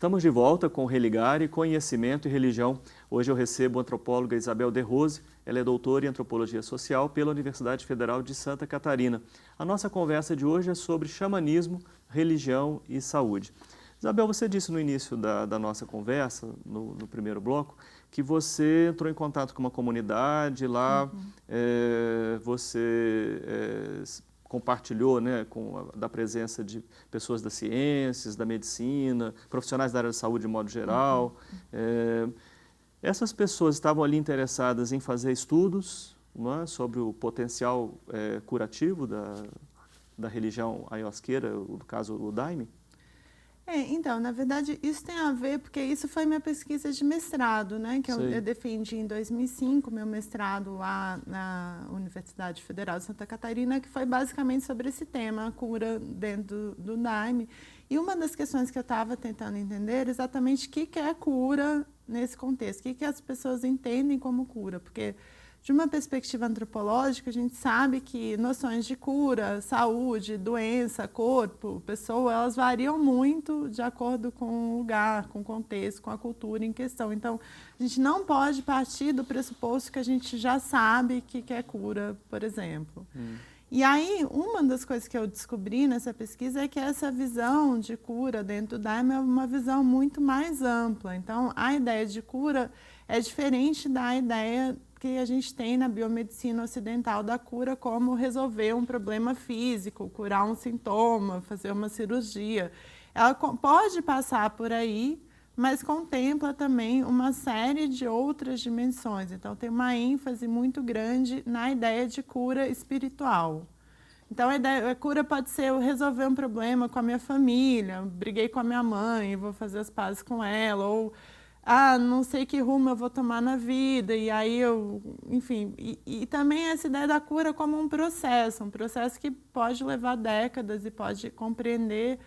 Estamos de volta com o Religare, Conhecimento e Religião. Hoje eu recebo a antropóloga Isabel De Rose. Ela é doutora em Antropologia Social pela Universidade Federal de Santa Catarina. A nossa conversa de hoje é sobre xamanismo, religião e saúde. Isabel, você disse no início da nossa conversa, no primeiro bloco, que você entrou em contato com uma comunidade lá, compartilhou, né, da presença de pessoas das ciências, da medicina, profissionais da área da saúde de modo geral. Essas pessoas estavam ali interessadas em fazer estudos, não é, sobre o potencial curativo da religião ayahuasqueira, no caso o Daime? Então, na verdade, isso tem a ver, porque isso foi minha pesquisa de mestrado, né? Que eu defendi em 2005, meu mestrado lá na Universidade Federal de Santa Catarina, que foi basicamente sobre esse tema, a cura dentro do Daime. E uma das questões que eu estava tentando entender era exatamente o que é cura nesse contexto, o que as pessoas entendem como cura, porque de uma perspectiva antropológica, a gente sabe que noções de cura, saúde, doença, corpo, pessoa, elas variam muito de acordo com o lugar, com o contexto, com a cultura em questão. Então, a gente não pode partir do pressuposto que a gente já sabe que é cura, por exemplo. E aí, uma das coisas que eu descobri nessa pesquisa é que essa visão de cura dentro do Daime é uma visão muito mais ampla. Então, a ideia de cura é diferente da ideia que a gente tem na biomedicina ocidental da cura como resolver um problema físico, curar um sintoma, fazer uma cirurgia. Ela pode passar por aí, mas contempla também uma série de outras dimensões. Então, tem uma ênfase muito grande na ideia de cura espiritual. Então, a cura pode ser eu resolver um problema com a minha família, briguei com a minha mãe, vou fazer as pazes com ela, ou não sei que rumo eu vou tomar na vida, e aí enfim, e também essa ideia da cura como um processo que pode levar décadas e pode compreender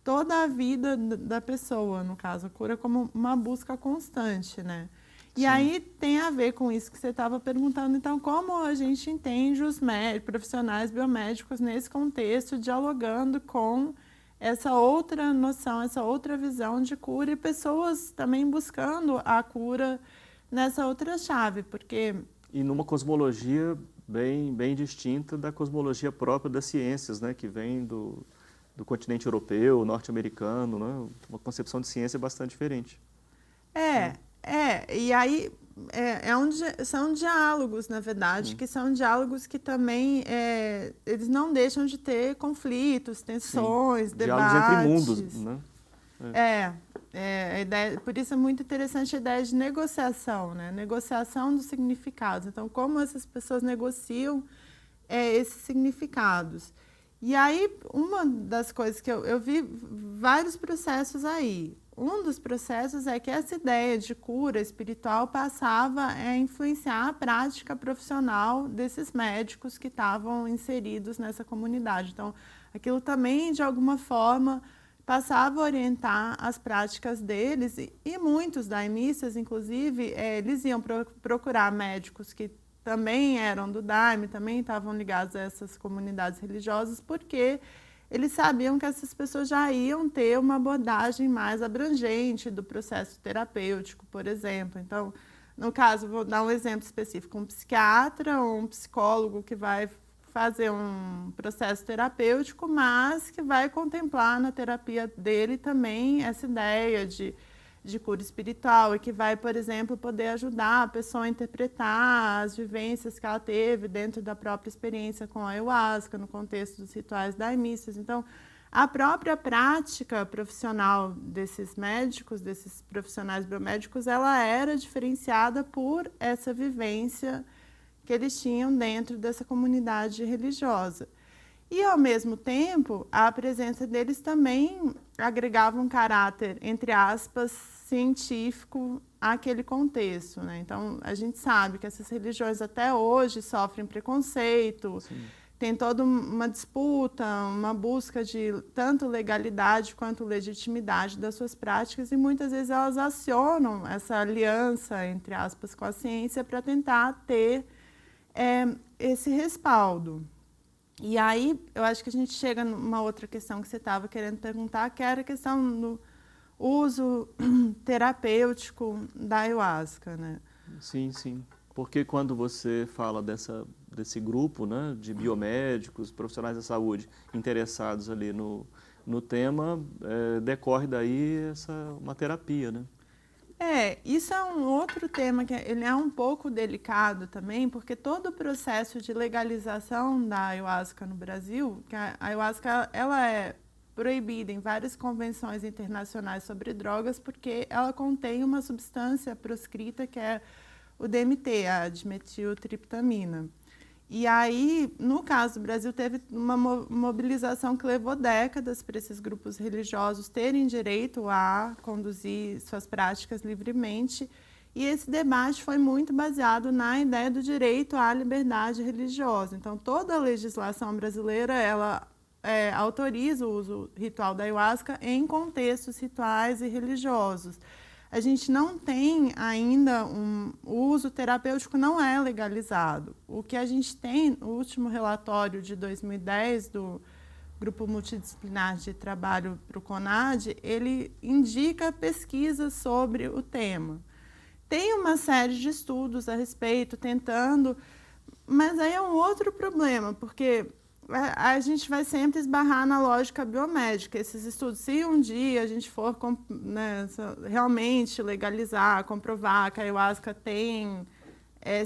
toda a vida da pessoa, no caso, a cura como uma busca constante, né? E aí tem a ver com isso que você estava perguntando, então, como a gente entende os profissionais biomédicos nesse contexto, dialogando com essa outra noção, essa outra visão de cura e pessoas também buscando a cura nessa outra chave, porque... E numa cosmologia bem distinta da cosmologia própria das ciências, né, que vem do continente europeu, norte-americano, né, uma concepção de ciência bastante diferente. E aí são diálogos, na verdade, que são diálogos que também eles não deixam de ter conflitos, tensões, debates. Diálogos entre mundos, né? A ideia, por isso é muito interessante a ideia de negociação, né? Negociação dos significados. Então, como essas pessoas negociam esses significados. E aí, uma das coisas que eu vi vários processos aí. Um dos processos é que essa ideia de cura espiritual passava a influenciar a prática profissional desses médicos que estavam inseridos nessa comunidade. Então, aquilo também, de alguma forma, passava a orientar as práticas deles e muitos daimistas, inclusive, eles iam procurar médicos que também eram do Daime, também estavam ligados a essas comunidades religiosas, porque eles sabiam que essas pessoas já iam ter uma abordagem mais abrangente do processo terapêutico, por exemplo. Então, no caso, vou dar um exemplo específico, um psiquiatra ou um psicólogo que vai fazer um processo terapêutico, mas que vai contemplar na terapia dele também essa ideia de cura espiritual e que vai, por exemplo, poder ajudar a pessoa a interpretar as vivências que ela teve dentro da própria experiência com a ayahuasca, no contexto dos rituais daimistas. Então, a própria prática profissional desses médicos, desses profissionais biomédicos, ela era diferenciada por essa vivência que eles tinham dentro dessa comunidade religiosa. E, ao mesmo tempo, a presença deles também agregava um caráter, entre aspas, científico àquele contexto, né? Então, a gente sabe que essas religiões até hoje sofrem preconceito, tem toda uma disputa, uma busca de tanto legalidade quanto legitimidade das suas práticas e muitas vezes elas acionam essa aliança, entre aspas, com a ciência para tentar ter esse respaldo. E aí, eu acho que a gente chega numa outra questão que você estava querendo perguntar, que era a questão uso terapêutico da ayahuasca, né? Sim, sim. Porque quando você fala desse grupo, né, de biomédicos, profissionais da saúde interessados ali no tema, decorre daí uma terapia, né? Isso é um outro tema que ele é um pouco delicado também, porque todo o processo de legalização da ayahuasca no Brasil, que a ayahuasca ela é proibida em várias convenções internacionais sobre drogas, porque ela contém uma substância proscrita que é o DMT, a dimetiltriptamina. E aí, no caso do Brasil, teve uma mobilização que levou décadas para esses grupos religiosos terem direito a conduzir suas práticas livremente. E esse debate foi muito baseado na ideia do direito à liberdade religiosa. Então, toda a legislação brasileira, ela autoriza o uso ritual da ayahuasca em contextos rituais e religiosos. A gente não tem ainda o uso terapêutico não é legalizado. O que a gente tem, o último relatório de 2010 do Grupo Multidisciplinar de Trabalho para o CONAD, ele indica pesquisas sobre o tema. Tem uma série de estudos a respeito, tentando, mas aí é um outro problema, porque a gente vai sempre esbarrar na lógica biomédica. Esses estudos, se um dia a gente for realmente legalizar, comprovar que a ayahuasca tem,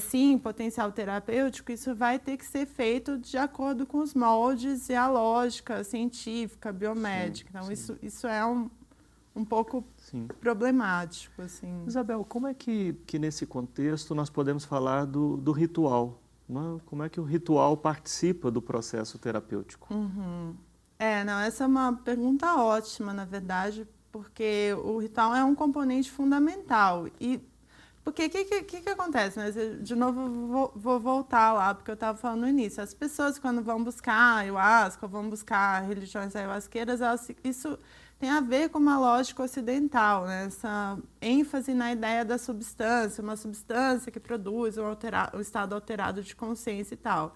sim, potencial terapêutico, isso vai ter que ser feito de acordo com os moldes e a lógica científica, biomédica. Sim, então, sim. Isso é um pouco problemático. Assim. Isabel, como é que nesse contexto nós podemos falar do ritual? Como é que o ritual participa do processo terapêutico? Uhum. Essa é uma pergunta ótima, na verdade, porque o ritual é um componente fundamental. E porque o que acontece? Mas eu, de novo, vou voltar lá, porque eu estava falando no início. As pessoas, quando vão buscar ayahuasca, vão buscar religiões ayahuasqueiras, isso tem a ver com uma lógica ocidental, né? Essa ênfase na ideia da substância, uma substância que produz um estado alterado de consciência e tal.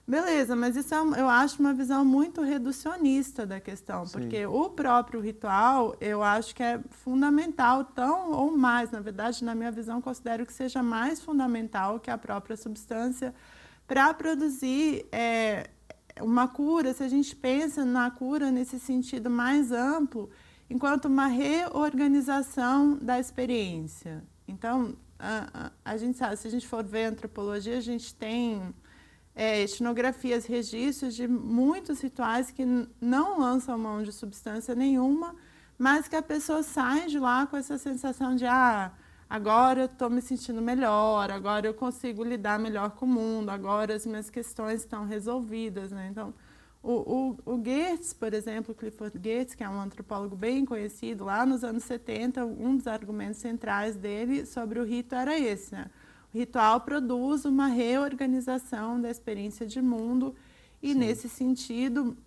Beleza, mas isso eu acho uma visão muito reducionista da questão, sim. Porque o próprio ritual, eu acho que é fundamental, tão ou mais, na verdade, na minha visão, considero que seja mais fundamental que a própria substância para produzir uma cura, se a gente pensa na cura nesse sentido mais amplo, enquanto uma reorganização da experiência. Então, a gente sabe, se a gente for ver a antropologia, a gente tem etnografias, registros de muitos rituais que não lançam mão de substância nenhuma, mas que a pessoa sai de lá com essa sensação de agora eu estou me sentindo melhor, agora eu consigo lidar melhor com o mundo, agora as minhas questões estão resolvidas, né? Então, o Geertz, por exemplo, Clifford Geertz, que é um antropólogo bem conhecido, lá nos anos 70, um dos argumentos centrais dele sobre o rito era esse, né? O ritual produz uma reorganização da experiência de mundo e, sim. Nesse sentido,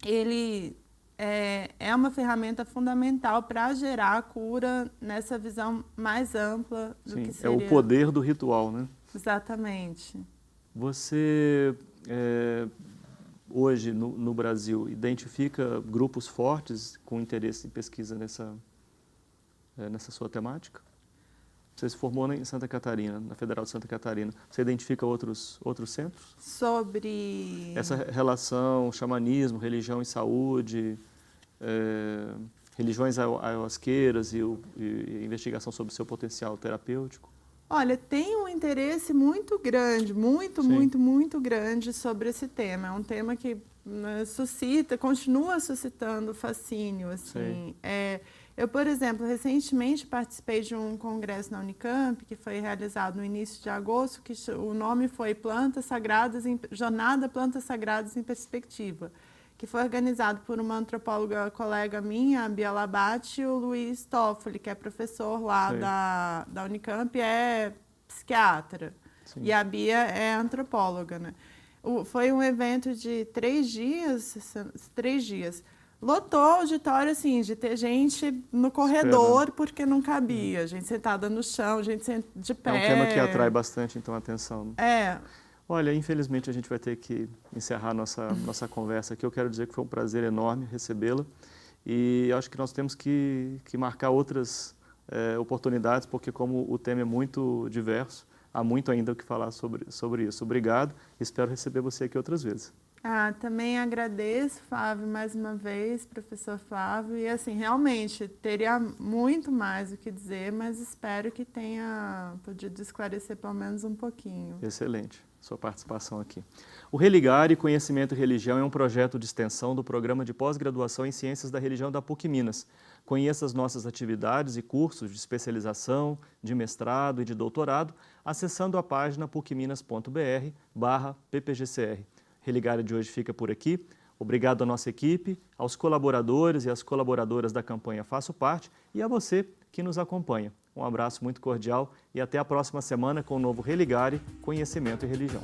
ele é uma ferramenta fundamental para gerar a cura nessa visão mais ampla do sim, que seria... É o poder do ritual, né? Exatamente. Você, hoje, no Brasil, identifica grupos fortes com interesse em pesquisa nessa sua temática? Você se formou em Santa Catarina, na Federal de Santa Catarina. Você identifica outros centros? Sobre... Essa relação, xamanismo, religião e saúde, religiões ayahuasqueiras e investigação sobre o seu potencial terapêutico? Olha, tem um interesse muito grande, muito grande sobre esse tema. É um tema que continua suscitando fascínio, assim. Eu, por exemplo, recentemente participei de um congresso na Unicamp, que foi realizado no início de agosto, que o nome foi Jornada Plantas Sagradas em Perspectiva, que foi organizado por uma antropóloga colega minha, a Bia Labate, e o Luiz Toffoli, que é professor lá da Unicamp, é psiquiatra. Sim. E a Bia é antropóloga, né? Foi um evento de 3 dias. Lotou o auditório, assim, de ter gente no corredor porque não cabia. Gente sentada no chão, gente de pé. É um tema que atrai bastante, então, a atenção. É. Olha, infelizmente a gente vai ter que encerrar nossa conversa aqui. Eu quero dizer que foi um prazer enorme recebê-la e acho que nós temos que marcar outras oportunidades, porque como o tema é muito diverso, há muito ainda o que falar sobre isso. Obrigado, espero receber você aqui outras vezes. Também agradeço, Flávio, mais uma vez, professor Flávio, e assim, realmente, teria muito mais o que dizer, mas espero que tenha podido esclarecer pelo menos um pouquinho. Excelente sua participação aqui. O Religare Conhecimento e Religião é um projeto de extensão do Programa de Pós-Graduação em Ciências da Religião da PUC Minas. Conheça as nossas atividades e cursos de especialização, de mestrado e de doutorado, acessando a página pucminas.br/ppgcr. Religare de hoje fica por aqui. Obrigado à nossa equipe, aos colaboradores e às colaboradoras da campanha Faço Parte e a você que nos acompanha. Um abraço muito cordial e até a próxima semana com o novo Religare Conhecimento e Religião.